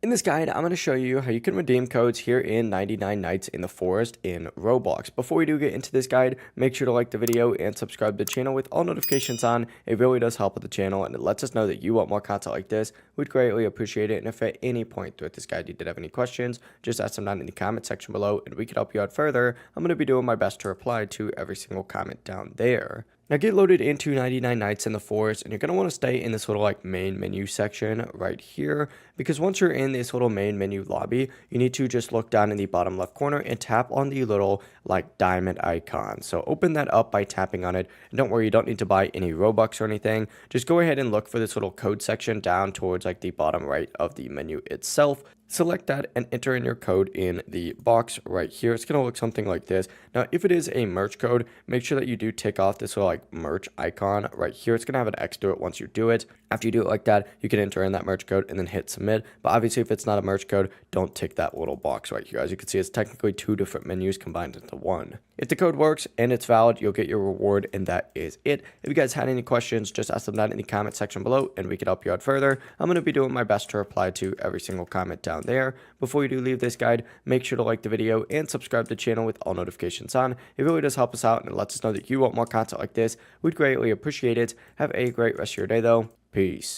In this guide, I'm going to show you how you can redeem codes here in 99 Nights in the Forest in Roblox. Before we do get into this guide, make sure to like the video and subscribe to the channel with all notifications on. It really does help with the channel and it lets us know that you want more content like this. We'd greatly appreciate it. And if at any point throughout this guide you did have any questions, just ask them down in the comment section below and we could help you out further. I'm going to be doing my best to reply to every single comment down there. Now get loaded into 99 Nights in the Forest and you're going to want to stay in this little main menu section right here, because once you're in this little main menu lobby, you need to just look down in the bottom left corner and tap on the little diamond icon. So open that up by tapping on it, and don't worry, you don't need to buy any Robux or anything. Just go ahead and look for this little code section down towards the bottom right of the menu itself. Select that and enter in your code in the box right here. It's going to look something like this. Now, if it is a merch code, make sure that you do tick off this little merch icon right here. It's going to have an X to it once you do it. After you do it like that, you can enter in that merch code and then hit submit. But obviously, if it's not a merch code, don't tick that little box right here. As you can see, it's technically two different menus combined into one. If the code works and it's valid, you'll get your reward, and that is it. If you guys had any questions, just ask them down in the comment section below and we could help you out further. I'm going to be doing my best to reply to every single comment down there. Before you do leave this guide, make sure to like the video and subscribe to the channel with all notifications on. It really does help us out and it lets us know that you want more content like this. We'd greatly appreciate it. Have a great rest of your day though. Peace.